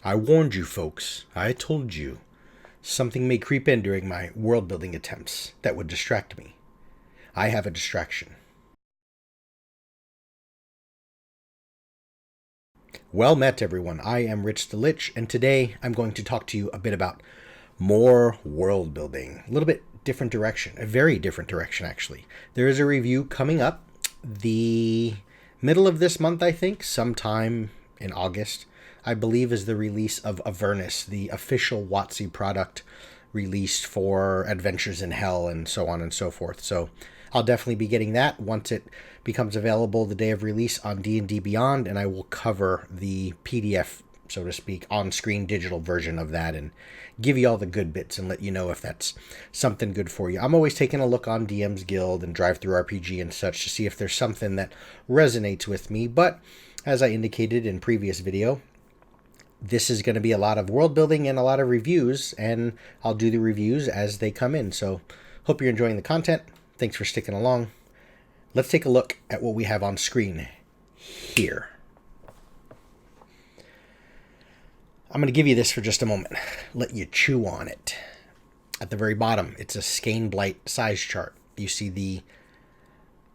I warned you folks. I told you. Something may creep in during my world building attempts that would distract me. I have a distraction. Well met, everyone. I am Rich the Lich, and today I'm going to talk to you a bit about more world building. A little bit different direction, a very different direction, actually. There is a review coming up the middle of this month, I think, sometime in August, I believe, is the release of Avernus, the official WotC product released for Adventures in Hell and so on and so forth. So I'll definitely be getting that once it becomes available the day of release on D&D Beyond, and I will cover the PDF, so to speak, on-screen digital version of that and give you all the good bits and let you know if that's something good for you. I'm always taking a look on DM's Guild and Drive-Thru-RPG and such to see if there's something that resonates with me, but as I indicated in previous video, this is going to be a lot of world building and a lot of reviews, and I'll do the reviews as they come in. So hope you're enjoying the content. Thanks for sticking along. Let's take a look at what we have on screen here. I'm going to give you this for just a moment. Let you chew on it. At the very bottom, it's a Skaneblight size chart. You see the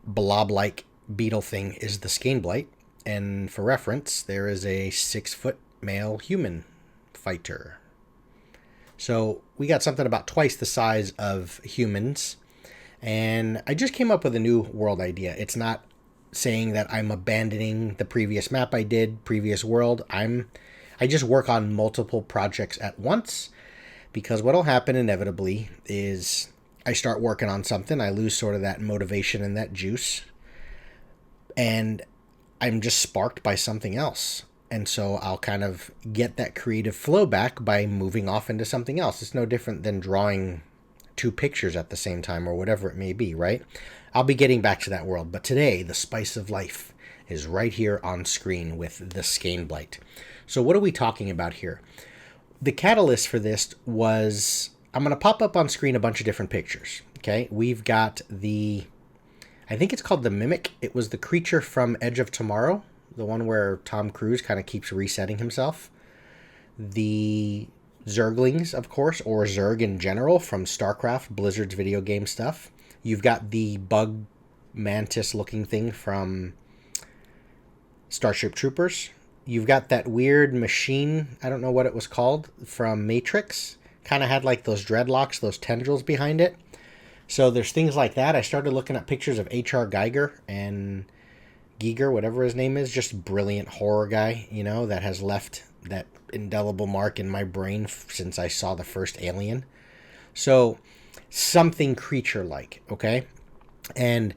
blob-like beetle thing is the Skaneblight. And for reference, there is a 6-foot male human fighter. So we got something about twice the size of humans. And I just came up with a new world idea. It's not saying that I'm abandoning the previous map I did, previous world. I just work on multiple projects at once, because what'll happen inevitably is I start working on something, I lose sort of that motivation and that juice, and I'm just sparked by something else. And so I'll kind of get that creative flow back by moving off into something else. It's no different than drawing 2 pictures at the same time or whatever it may be, right? I'll be getting back to that world. But today, the spice of life is right here on screen with the Skaneblight. So what are we talking about here? The catalyst for this was, I'm going to pop up on screen a bunch of different pictures. Okay, we've got I think it's called the Mimic. It was the creature from Edge of Tomorrow, the one where Tom Cruise kind of keeps resetting himself. The Zerglings, of course, or Zerg in general from StarCraft, Blizzard's video game stuff. You've got the bug mantis looking thing from Starship Troopers. You've got that weird machine, I don't know what it was called, from Matrix. Kind of had like those dreadlocks, those tendrils behind it. So there's things like that. I started looking at pictures of H.R. Geiger and Giger, whatever his name is, just brilliant horror guy, you know, that has left that indelible mark in my brain since I saw the first Alien. So something creature-like, okay? And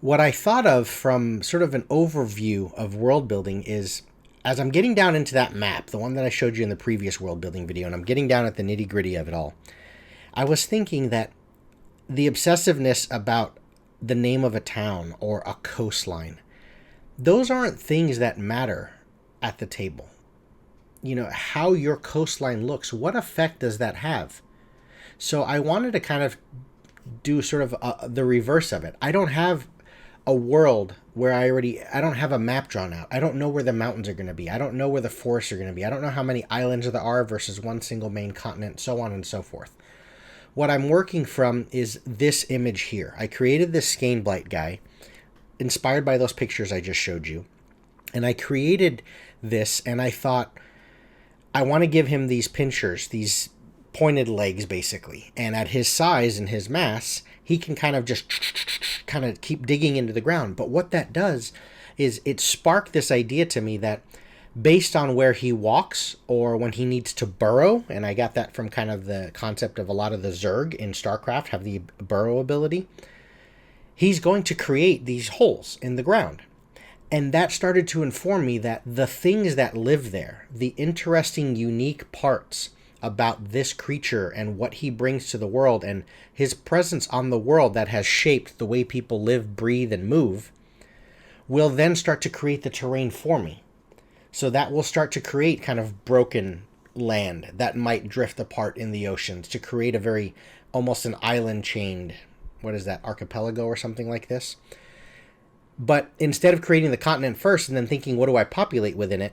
what I thought of from sort of an overview of world building is, as I'm getting down into that map, the one that I showed you in the previous world building video, and I'm getting down at the nitty-gritty of it all, I was thinking that the obsessiveness about the name of a town or a coastline, those aren't things that matter at the table. You know, how your coastline looks, what effect does that have? So I wanted to kind of do sort of the reverse of it. I don't have a world where I don't have a map drawn out. I don't know where the mountains are going to be. I don't know where the forests are going to be. I don't know how many islands there are versus one single main continent, so on and so forth. What I'm working from is this image here. I created this Skaneblight guy, inspired by those pictures I just showed you. And I created this, and I thought, I want to give him these pinchers, these pointed legs, basically. And at his size and his mass, he can kind of just kind of keep digging into the ground. But what that does is it sparked this idea to me that based on where he walks or when he needs to burrow, and I got that from kind of the concept of a lot of the Zerg in StarCraft have the burrow ability, he's going to create these holes in the ground. And that started to inform me that the things that live there, the interesting, unique parts about this creature and what he brings to the world and his presence on the world that has shaped the way people live, breathe, and move, will then start to create the terrain for me. So that will start to create kind of broken land that might drift apart in the oceans to create a very, almost an island chained, what is that, archipelago or something like this. But instead of creating the continent first and then thinking, what do I populate within it?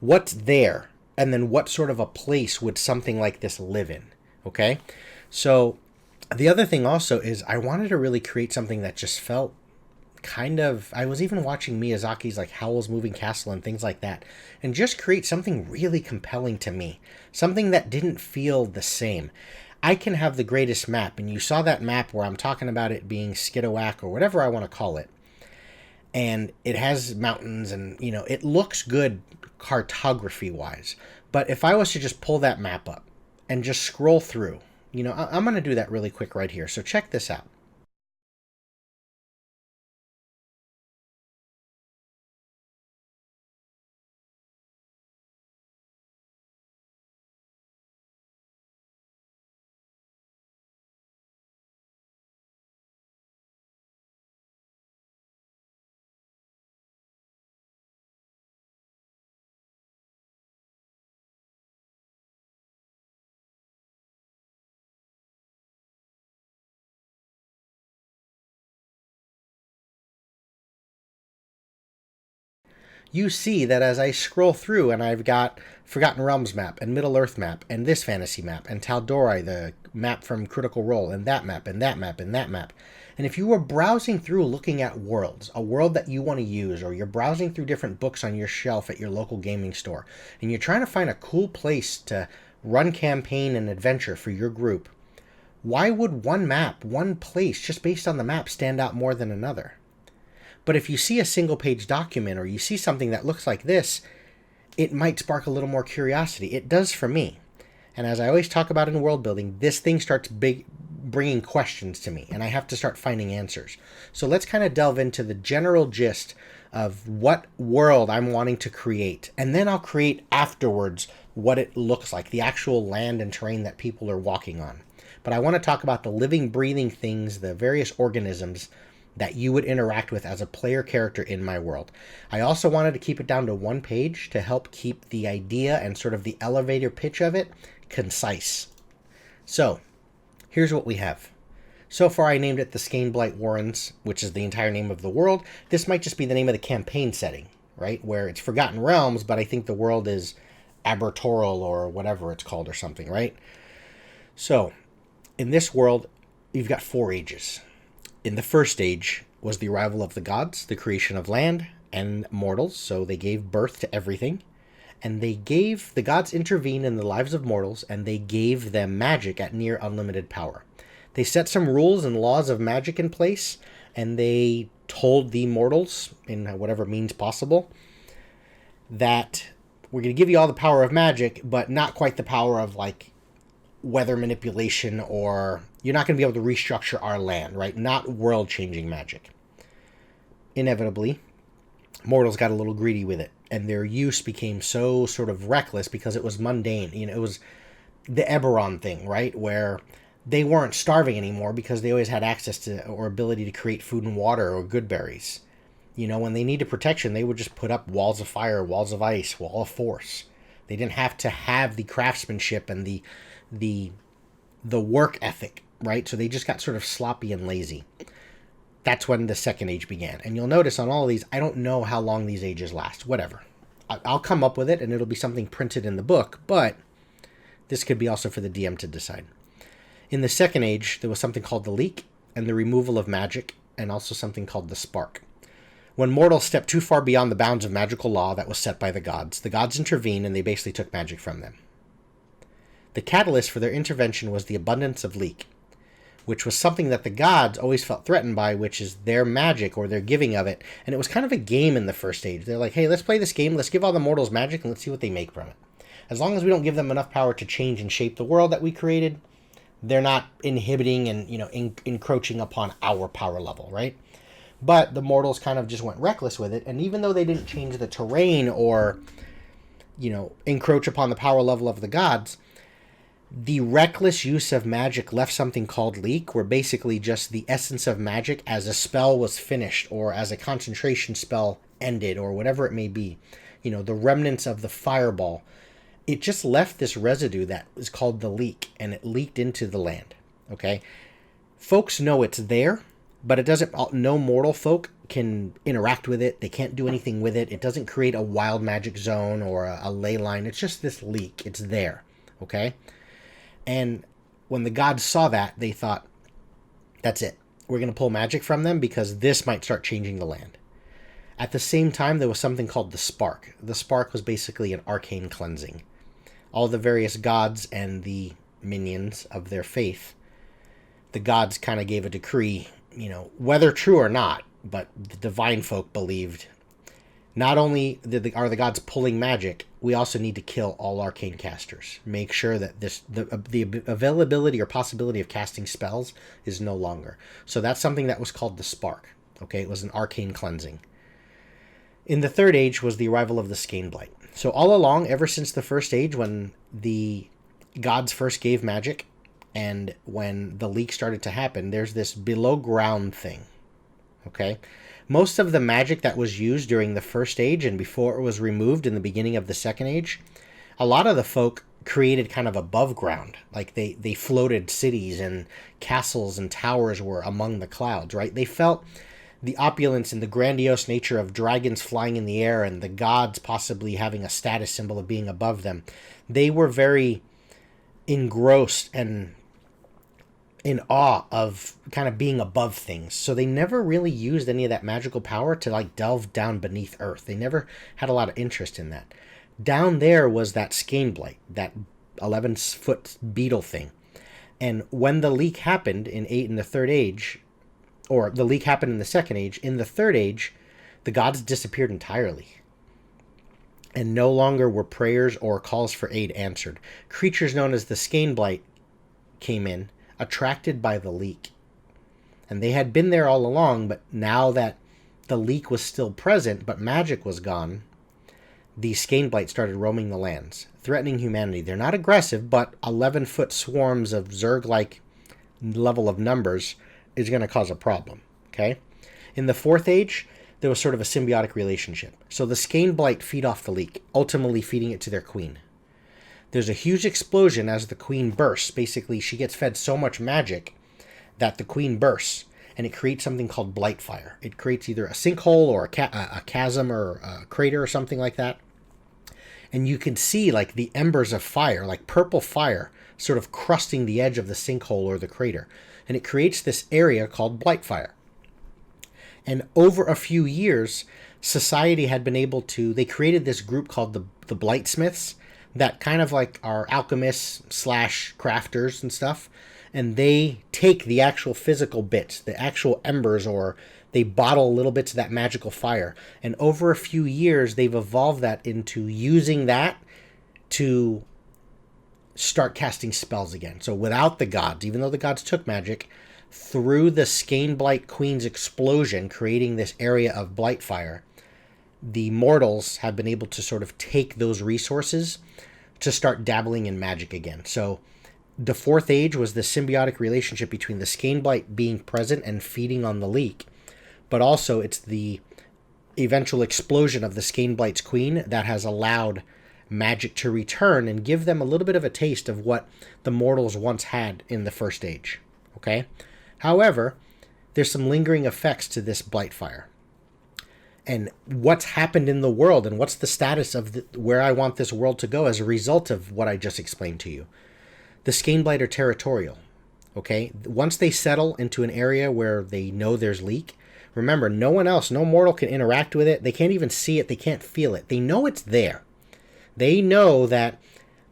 What's there and then what sort of a place would something like this live in? Okay, so the other thing also is I wanted to really create something that just felt kind of, I was even watching Miyazaki's like Howl's Moving Castle and things like that, and just create something really compelling to me, something that didn't feel the same. I can have the greatest map, and you saw that map where I'm talking about it being Skidowak or whatever I want to call it, and it has mountains and, you know, it looks good cartography wise. But if I was to just pull that map up and just scroll through, you know, I'm going to do that really quick right here. So check this out. You see that as I scroll through, and I've got Forgotten Realms map and Middle Earth map and this fantasy map and Tal'Dorei, the map from Critical Role, and that map and that map and that map. And if you were browsing through looking at worlds, a world that you want to use, or you're browsing through different books on your shelf at your local gaming store, and you're trying to find a cool place to run campaign and adventure for your group, why would one map, one place, just based on the map, stand out more than another? But if you see a single page document or you see something that looks like this, it might spark a little more curiosity. It does for me. And as I always talk about in world building, this thing starts bringing questions to me, and I have to start finding answers. So let's kind of delve into the general gist of what world I'm wanting to create. And then I'll create afterwards what it looks like, the actual land and terrain that people are walking on. But I want to talk about the living, breathing things, the various organisms that you would interact with as a player character in my world. I also wanted to keep it down to one page to help keep the idea and sort of the elevator pitch of it concise. So, here's what we have. So far I named it the Skaneblight Warrens, which is the entire name of the world. This might just be the name of the campaign setting, right? Where it's Forgotten Realms, but I think the world is Abertoral or whatever it's called or something, right? So, in this world, you've got 4 ages. In the first age was the arrival of the gods, the creation of land and mortals, so they gave birth to everything. And the gods intervened in the lives of mortals, and they gave them magic at near unlimited power. They set some rules and laws of magic in place, and they told the mortals, in whatever means possible, that we're going to give you all the power of magic, but not quite the power of, like, weather manipulation, or you're not going to be able to restructure our land, right? Not world-changing magic. Inevitably, mortals got a little greedy with it, and their use became so sort of reckless because it was mundane. You know, it was the Eberron thing, right? Where they weren't starving anymore because they always had access to or ability to create food and water or good berries. You know, when they needed protection, they would just put up walls of fire, walls of ice, wall of force. They didn't have to have the craftsmanship and the work ethic, right? So they just got sort of sloppy and lazy. That's when the second age began. And you'll notice on all of these, I don't know how long these ages last. Whatever. I'll come up with it, and it'll be something printed in the book, but this could be also for the DM to decide. In the second age, there was something called the leak, and the removal of magic, and also something called the spark. When mortals stepped too far beyond the bounds of magical law that was set by the gods intervened, and they basically took magic from them. The catalyst for their intervention was the abundance of leek, which was something that the gods always felt threatened by, which is their magic or their giving of it. And it was kind of a game in the first age. They're like, hey, let's play this game. Let's give all the mortals magic and let's see what they make from it. As long as we don't give them enough power to change and shape the world that we created, they're not inhibiting and, you know, encroaching upon our power level, right? But the mortals kind of just went reckless with it. And even though they didn't change the terrain or, you know, encroach upon the power level of the gods, the reckless use of magic left something called leak, where basically just the essence of magic as a spell was finished or as a concentration spell ended or whatever it may be, you know, the remnants of the fireball, it just left this residue that is called the leak, and it leaked into the land, okay? Folks know it's there, but it doesn't, no mortal folk can interact with it. They can't do anything with it. It doesn't create a wild magic zone or a ley line. It's just this leak. It's there, okay? And when the gods saw that, they thought, that's it. We're going to pull magic from them because this might start changing the land. At the same time, there was something called the spark. The spark was basically an arcane cleansing. All the various gods and the minions of their faith, the gods kind of gave a decree, whether true or not, but the divine folk believed not only are the gods pulling magic, we also need to kill all arcane casters. Make sure that the availability or possibility of casting spells is no longer. So that's something that was called the spark. Okay, it was an arcane cleansing. In the third age was the arrival of the Skaneblight. So all along, ever since the first age, when the gods first gave magic, and when the leak started to happen, there's this below ground thing. Okay? Most of the magic that was used during the first age and before it was removed in the beginning of the second age, a lot of the folk created kind of above ground. Like they floated cities and castles and towers were among the clouds, right? They felt the opulence and the grandiose nature of dragons flying in the air and the gods possibly having a status symbol of being above them. They were very engrossed and in awe of kind of being above things. So they never really used any of that magical power to like delve down beneath earth. They never had a lot of interest in that. Down there was that Skaneblight, that 11-foot beetle thing. And when the leak happened in the third age, or the leak happened in the second age, in the third age, the gods disappeared entirely. And no longer were prayers or calls for aid answered. Creatures known as the Skaneblight came in, attracted by the leak. And they had been there all along, but now that the leak was still present, but magic was gone, the Skaneblight started roaming the lands, threatening humanity. They're not aggressive, but 11-foot swarms of Zerg-like level of numbers is going to cause a problem, okay? In the fourth age, there was sort of a symbiotic relationship. So the Skaneblight feed off the leak, ultimately feeding it to their queen. There's a huge explosion as the queen bursts. Basically, she gets fed so much magic that the queen bursts, and it creates something called blight fire. It creates either a sinkhole or a chasm or a crater or something like that. And you can see like the embers of fire, like purple fire, sort of crusting the edge of the sinkhole or the crater. And it creates this area called blight fire. And over a few years, society had been able to, they created this group called the Blightsmiths, that kind of like are alchemists / crafters and stuff, and they take the actual physical bits, the actual embers, or they bottle little bits of that magical fire. And over a few years, they've evolved that into using that to start casting spells again. So without the gods, even though the gods took magic, through the Skaneblight Queen's explosion, creating this area of blight fire, the mortals have been able to sort of take those resources to start dabbling in magic again. So the fourth age was the symbiotic relationship between the Skaneblight being present and feeding on the leak, but also it's the eventual explosion of the Skaneblight's queen that has allowed magic to return and give them a little bit of a taste of what the mortals once had in the first age. Okay? However, there's some lingering effects to this blight fire. And what's happened in the world and what's the status of where I want this world to go as a result of what I just explained to you. The Skaneblight are territorial, okay? Once they settle into an area where they know there's leak, remember, no one else, no mortal can interact with it. They can't even see it. They can't feel it. They know it's there. They know that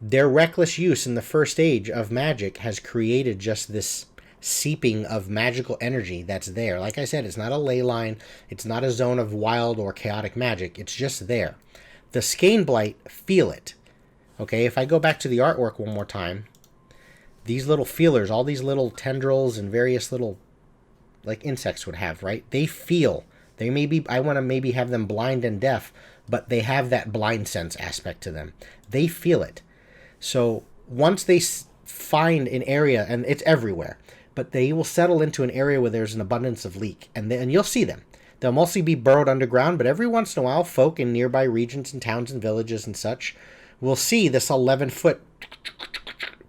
their reckless use in the first age of magic has created just this seeping of magical energy that's there. Like I said, it's not a ley line. It's not a zone of wild or chaotic magic. It's just there. The Skaneblight feel it. Okay, if I go back to the artwork one more time, these little feelers, all these little tendrils and various little, like insects would have, right? They feel. They may be, I want to maybe have them blind and deaf, but they have that blind sense aspect to them. They feel it. So once they find an area, and it's everywhere, but they will settle into an area where there's an abundance of leak, and you'll see them. They'll mostly be burrowed underground, but every once in a while, folk in nearby regions and towns and villages and such will see this 11-foot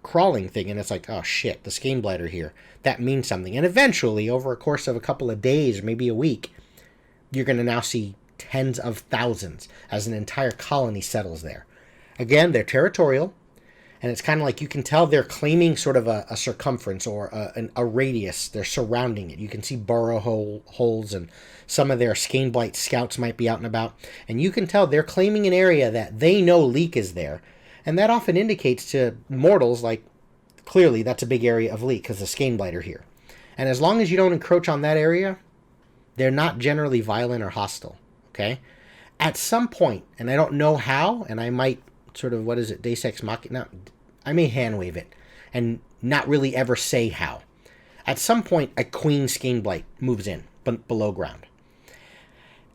crawling thing, and it's like, oh shit, the Skaneblight are here. That means something. And eventually, over a course of a couple of days, or maybe a week, you're going to now see tens of thousands as an entire colony settles there. Again, they're territorial, and it's kind of like you can tell they're claiming sort of a circumference or a radius. They're surrounding it. You can see burrow holes, and some of their Skaneblight scouts might be out and about. And you can tell they're claiming an area that they know leak is there. And that often indicates to mortals, like, clearly that's a big area of leak because the Skaneblight are here. And as long as you don't encroach on that area, they're not generally violent or hostile, okay? At some point, and I don't know how, and I might sort of, Deus Ex Machina? I may hand wave it and not really ever say how. At some point, a queen Skaneblight moves in below ground.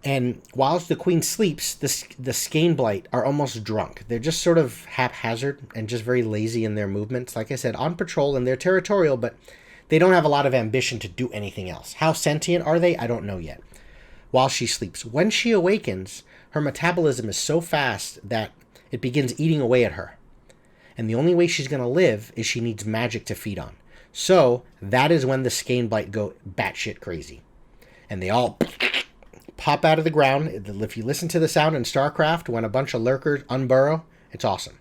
And whilst the queen sleeps, the Skaneblight are almost drunk. They're just sort of haphazard and just very lazy in their movements. Like I said, on patrol, and they're territorial, but they don't have a lot of ambition to do anything else. How sentient are they? I don't know yet. While she sleeps. When she awakens, her metabolism is so fast that it begins eating away at her. And the only way she's going to live is she needs magic to feed on. So that is when the Skaneblight go batshit crazy. And they all pop out of the ground. If you listen to the sound in StarCraft, when a bunch of lurkers unburrow, it's awesome.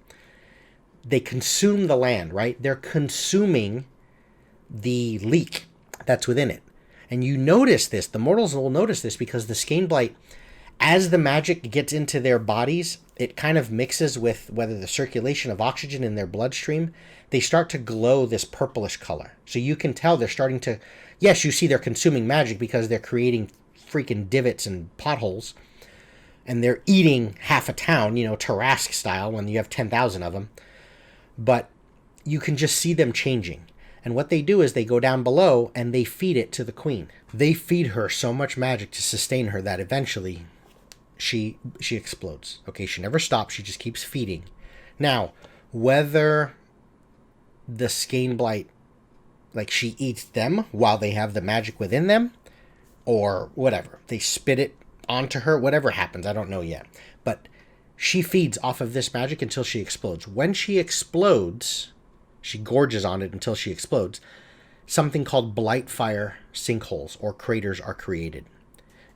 They consume the land, right? They're consuming the leak that's within it. And you notice this, the mortals will notice this, because the Skaneblight, as the magic gets into their bodies, it kind of mixes with whether the circulation of oxygen in their bloodstream, they start to glow this purplish color. So you can tell they're starting to, yes, you see they're consuming magic because they're creating freaking divots and potholes, and they're eating half a town, Tarrasque style, when you have 10,000 of them. But you can just see them changing. And what they do is they go down below and they feed it to the queen. They feed her so much magic to sustain her that eventually she explodes. Okay, she never stops. She just keeps feeding. Now, whether the Skaneblight, like she eats them while they have the magic within them, or whatever, they spit it onto her, whatever happens, I don't know yet. But she feeds off of this magic until she explodes. When she explodes, she gorges on it until she explodes. Something called blight fire sinkholes or craters are created.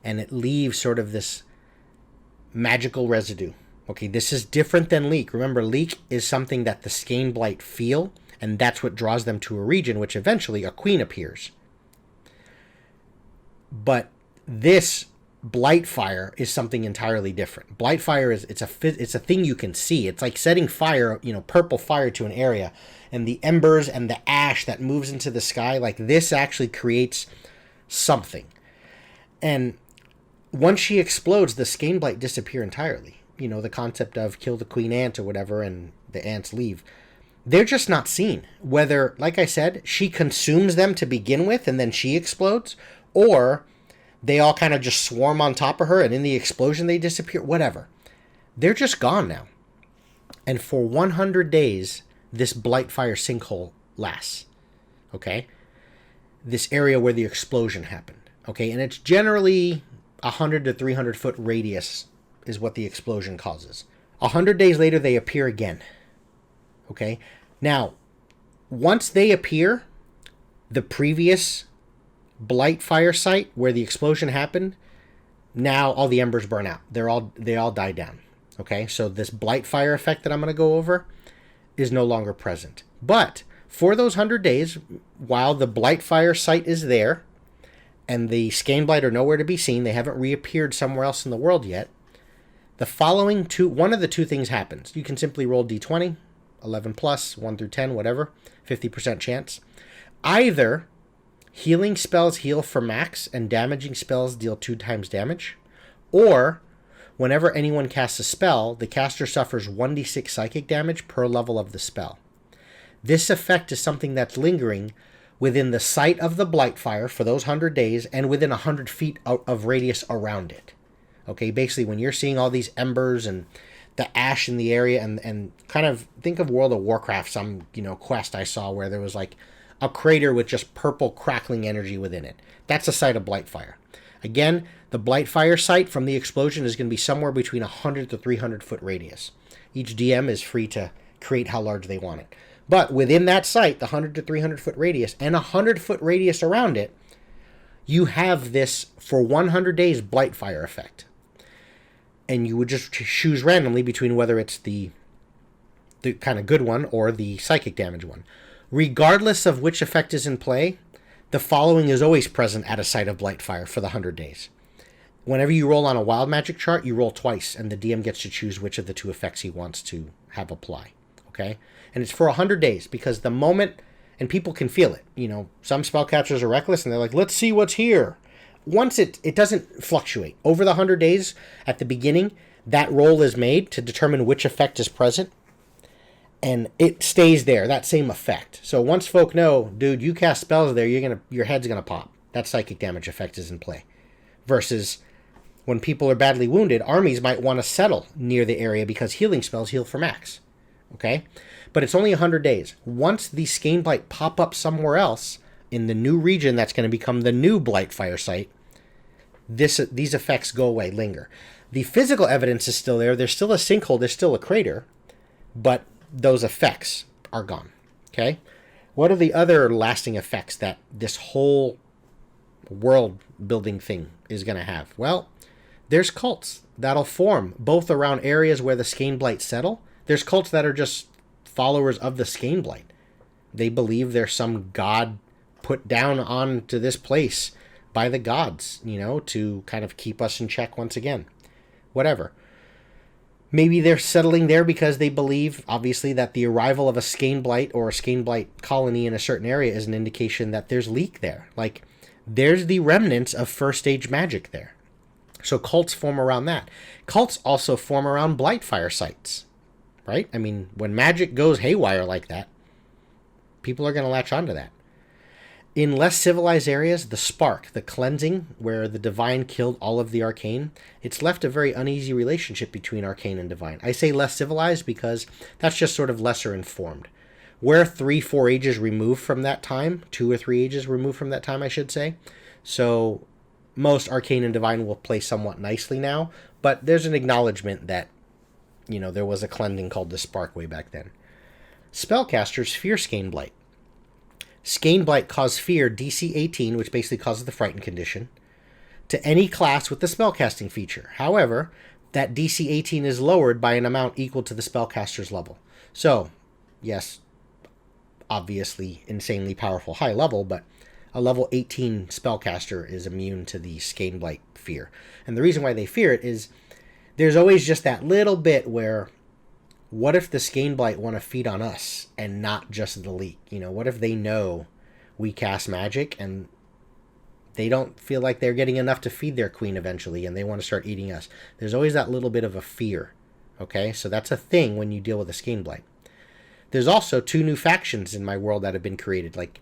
And it leaves sort of this magical residue. Okay, this is different than leak. Remember, leak is something that the Skaneblight feel, and that's what draws them to a region, which eventually a queen appears. But this blight fire is something entirely different. Blight fire is it's a thing you can see. It's like setting fire, purple fire to an area, and the embers and the ash that moves into the sky, like this actually creates something. And once she explodes, the Skaneblight disappear entirely. The concept of kill the queen ant or whatever, and the ants leave. They're just not seen. Whether, like I said, she consumes them to begin with and then she explodes, or they all kind of just swarm on top of her and in the explosion they disappear, whatever. They're just gone now. And for 100 days, this blight fire sinkhole lasts. Okay? This area where the explosion happened. Okay? And it's generally 100 to 300 foot radius is what the explosion causes. 100 days later, they appear again. Okay? Now, once they appear, the previous blight fire site where the explosion happened, now all the embers burn out. They all die down. Okay? So this blight fire effect that I'm going to go over is no longer present. But for those 100 days, while the blight fire site is there and the Skaneblight are nowhere to be seen, they haven't reappeared somewhere else in the world yet, the following one of the two things happens. You can simply roll d20, 11 plus, 1 through 10, whatever, 50% chance. Either healing spells heal for max and damaging spells deal 2 times damage, or whenever anyone casts a spell, the caster suffers 1d6 psychic damage per level of the spell. This effect is something that's lingering within the site of the blight fire for those 100 days and within 100 feet of radius around it. Okay, basically when you're seeing all these embers and the ash in the area, and kind of think of World of Warcraft, some quest I saw where there was like a crater with just purple crackling energy within it. That's a site of blight fire. Again, the blight fire site from the explosion is going to be somewhere between 100 to 300 foot radius. Each DM is free to create how large they want it. But within that site, the 100 to 300 foot radius and 100 foot radius around it, you have this for 100 days blight fire effect. And you would just choose randomly between whether it's the kind of good one or the psychic damage one. Regardless of which effect is in play, the following is always present at a site of blight fire for the 100 days. Whenever you roll on a wild magic chart, you roll twice, and the DM gets to choose which of the two effects he wants to have apply. Okay? And it's for 100 days, because the moment, and people can feel it, some spellcasters are reckless, and they're like, let's see what's here. Once it doesn't fluctuate. Over the 100 days, at the beginning, that roll is made to determine which effect is present, and it stays there, that same effect. So once folk know, dude, you cast spells there, your head's going to pop. That psychic damage effect is in play. Versus when people are badly wounded, armies might want to settle near the area because healing spells heal for max. Okay? But it's only 100 days. Once the Skaneblight pop up somewhere else in the new region that's going to become the new Blightfire site, these effects go away, linger. The physical evidence is still there. There's still a sinkhole. There's still a crater. But those effects are gone. Okay? What are the other lasting effects that this whole world building thing is going to have? Well, there's cults that'll form both around areas where the Skaneblight settle. There's cults that are just followers of the Skaneblight. They believe there's some god put down onto this place by the gods, to kind of keep us in check once again. Whatever. Maybe they're settling there because they believe, obviously, that the arrival of a Skaneblight or a Skaneblight colony in a certain area is an indication that there's leak there. Like, there's the remnants of first age magic there. So cults form around that. Cults also form around Blightfire sites, right? I mean, when magic goes haywire like that, people are going to latch onto that. In less civilized areas, the spark, the cleansing, where the divine killed all of the arcane, it's left a very uneasy relationship between arcane and divine. I say less civilized because that's just sort of lesser informed. We're 3-4 ages removed from that time, 2 or 3 ages removed from that time, I should say. So most arcane and divine will play somewhat nicely now, but there's an acknowledgement that, there was a cleansing called the spark way back then. Spellcasters fear Skaneblight. Skaneblight cause fear DC 18, which basically causes the frightened condition, to any class with the spellcasting feature. However, that DC 18 is lowered by an amount equal to the spellcaster's level. So, yes, obviously insanely powerful high level, but a level 18 spellcaster is immune to the Skaneblight fear. And the reason why they fear it is there's always just that little bit where, what if the Skaneblight want to feed on us and not just the leak? What if they know we cast magic and they don't feel like they're getting enough to feed their queen eventually and they want to start eating us? There's always that little bit of a fear. Okay, so that's a thing when you deal with a Skaneblight. There's also 2 new factions in my world that have been created. Like,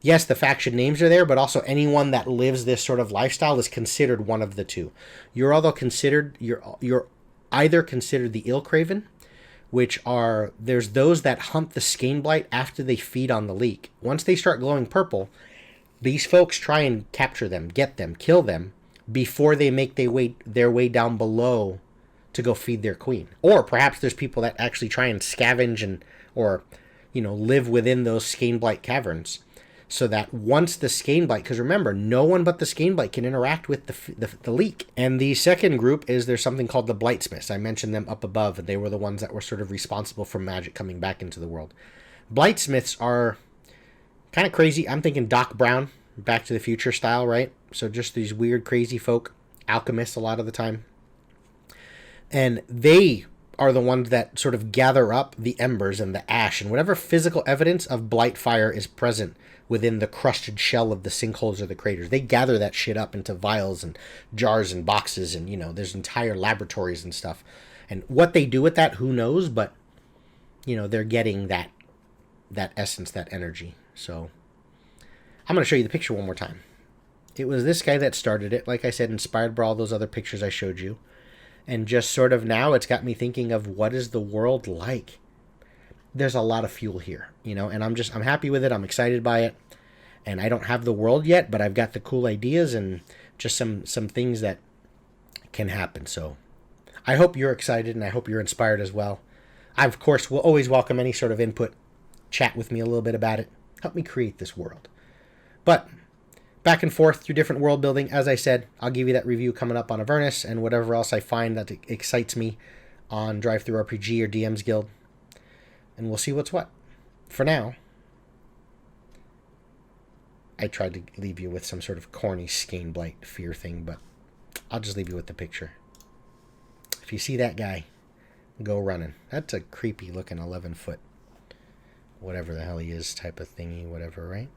yes, the faction names are there, but also anyone that lives this sort of lifestyle is considered one of the 2. You're either considered the Ill-Craven, which are, there's those that hunt the Skaneblight after they feed on the leak. Once they start glowing purple, these folks try and capture them, get them, kill them, before they make their way down below to go feed their queen. Or perhaps there's people that actually try and scavenge or live within those Skaneblight caverns, so that once the Skaneblight, because remember, no one but the Skaneblight can interact with the leak. And the second group is, there's something called the Blightsmiths. I mentioned them up above, and they were the ones that were sort of responsible for magic coming back into the world. Blightsmiths are kind of crazy. I'm thinking Doc Brown, Back to the Future style, right? So just these weird, crazy folk, alchemists a lot of the time. And they are the ones that sort of gather up the embers and the ash and whatever physical evidence of Blightfire is present within the crusted shell of the sinkholes or the craters. They gather that shit up into vials and jars and boxes, and there's entire laboratories and stuff. And what they do with that, who knows, but they're getting that essence, that energy. So I'm going to show you the picture one more time. It was this guy that started it, like I said, inspired by all those other pictures I showed you. And just sort of now it's got me thinking of, what is the world like? There's a lot of fuel here, and I'm happy with it. I'm excited by it. And I don't have the world yet, but I've got the cool ideas and just some things that can happen. So I hope you're excited, and I hope you're inspired as well. I, of course, will always welcome any sort of input. Chat with me a little bit about it. Help me create this world. But back and forth through different world building. As I said, I'll give you that review coming up on Avernus and whatever else I find that excites me on Drive Through RPG or DM's Guild. And we'll see what's what. For now, I tried to leave you with some sort of corny Skaneblight fear thing, but I'll just leave you with the picture. If you see that guy, go running. That's a creepy looking 11-foot, whatever the hell he is, type of thingy, whatever, right?